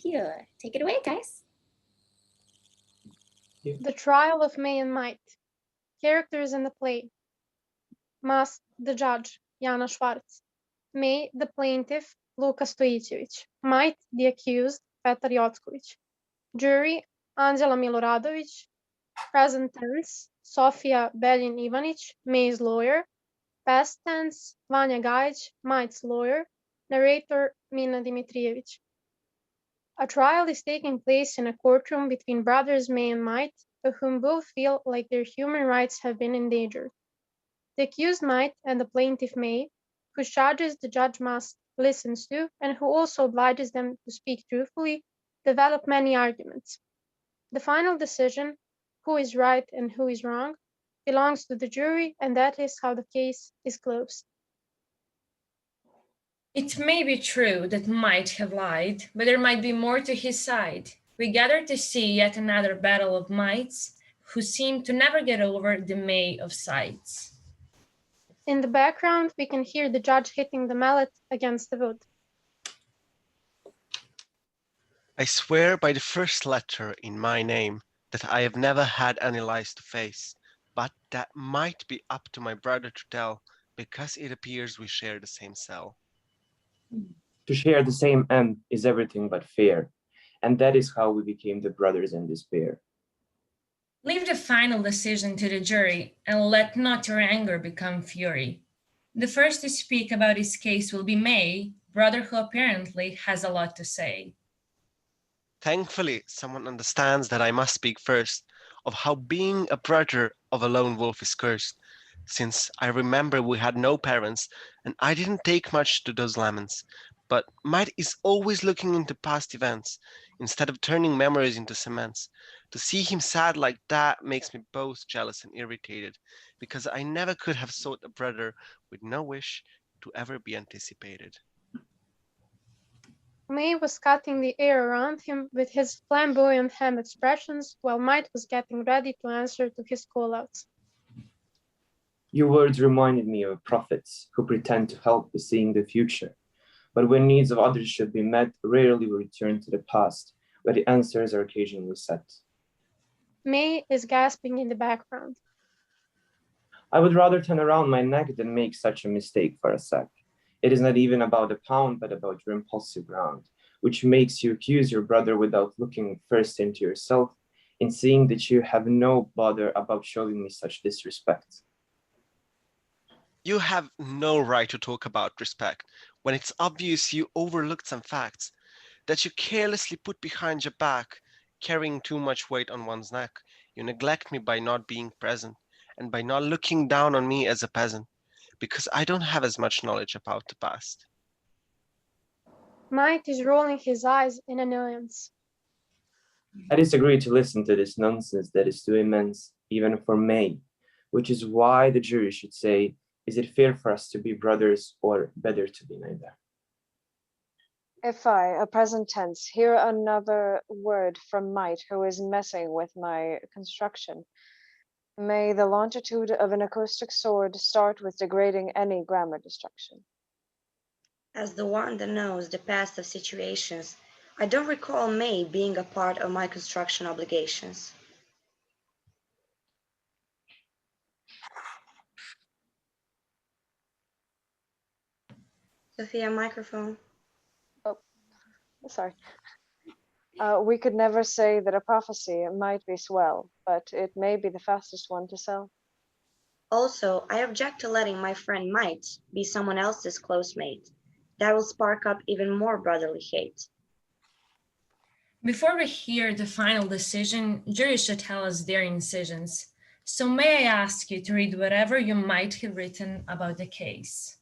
Thank you. Take it away, guys. The Trial of May and Might. Characters in the play. Mast, the judge, Jana Schwartz. May, the plaintiff, Luka Stojicevic. Might, the accused, Petar Jockovic. Jury, Anđela Miloradović. Present tense, Sofia Belin Ivanić, May's lawyer. Past tense, Vanja Gajić, Might's lawyer. Narrator, Mina Dimitrijević. A trial is taking place in a courtroom between brothers May and Might, to whom both feel like their human rights have been endangered. The accused Might and the plaintiff May, whose charges the judge must listens to and who also obliges them to speak truthfully, develop many arguments. The final decision, who is right and who is wrong, belongs to the jury, and that is how the case is closed. It may be true that Might have lied, but there might be more to his side. We gather to see yet another battle of mights who seem to never get over the May of sides. In the background, we can hear the judge hitting the mallet against the wood. I swear by the first letter in my name that I have never had any lies to face, but that might be up to my brother to tell, because it appears we share the same cell. To share the same end is everything but fair, and that is how we became the brothers in despair. Leave the final decision to the jury, and let not your anger become fury. The first to speak about his case will be May, brother who apparently has a lot to say. Thankfully, someone understands that I must speak first of how being a brother of a lone wolf is cursed, since I remember we had no parents and I didn't take much to those laments. But Might is always looking into past events instead of turning memories into cements. To see him sad like that makes me both jealous and irritated, because I never could have sought a brother with no wish to ever be anticipated. May was cutting the air around him with his flamboyant hand expressions, while Might was getting ready to answer to his call-outs. Your words reminded me of prophets who pretend to help with seeing the future. But when needs of others should be met, rarely we return to the past, where the answers are occasionally set. May is gasping in the background. I would rather turn around my neck than make such a mistake for a sec. It is not even about a pound, but about your impulsive round, which makes you accuse your brother without looking first into yourself and seeing that you have no bother about showing me such disrespect. You have no right to talk about respect when it's obvious you overlooked some facts that you carelessly put behind your back, carrying too much weight on one's neck. You neglect me by not being present and by not looking down on me as a peasant, because I don't have as much knowledge about the past. Might is rolling his eyes in annoyance. I disagree to listen to this nonsense that is too immense, even for May, which is why the jury should say, is it fair for us to be brothers or better to be neither? If I, a present tense, hear another word from Might who is messing with my construction, may the longitude of an acoustic sword start with degrading any grammar destruction. As the one that knows the past of situations, I don't recall May being a part of my construction obligations. Sophia, microphone. Oh, sorry. We could never say that a prophecy might be swell, but it may be the fastest one to sell. Also, I object to letting my friend Might be someone else's close mate. That will spark up even more brotherly hate. Before we hear the final decision, juries should tell us their incisions. So may I ask you to read whatever you might have written about the case?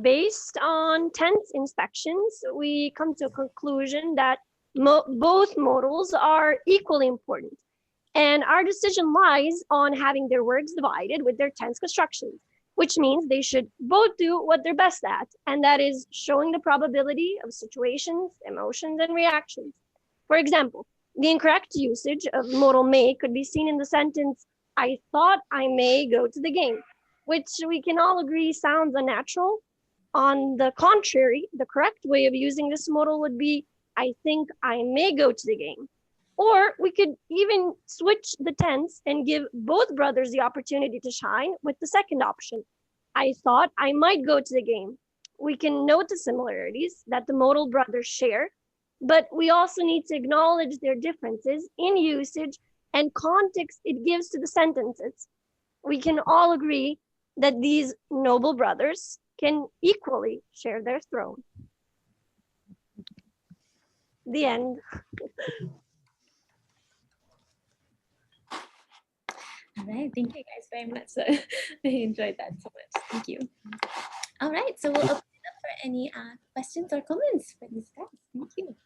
Based on tense inspections, we come to a conclusion that both modals are equally important. And our decision lies on having their works divided with their tense constructions, which means they should both do what they're best at, and that is showing the probability of situations, emotions, and reactions. For example, the incorrect usage of modal may could be seen in the sentence, I thought I may go to the game, which we can all agree sounds unnatural. On the contrary, the correct way of using this modal would be, I think I may go to the game. Or we could even switch the tense and give both brothers the opportunity to shine with the second option. I thought I might go to the game. We can note the similarities that the modal brothers share, but we also need to acknowledge their differences in usage and context it gives to the sentences. We can all agree that these noble brothers can equally share their throne. The end. All right, thank you guys very much. So, I enjoyed that so much. Thank you. All right, so we'll open it up for any questions or comments for these guys. Thank you.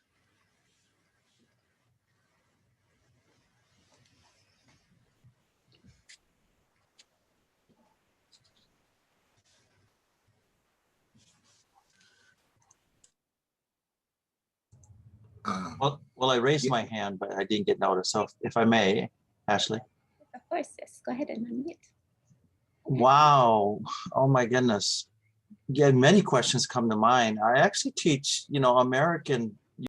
Well, I raised my hand, but I didn't get noticed. So if I may, Ashley. Of course, yes. Go ahead and unmute. Wow. Oh my goodness. Yeah, many questions come to mind. I actually teach, American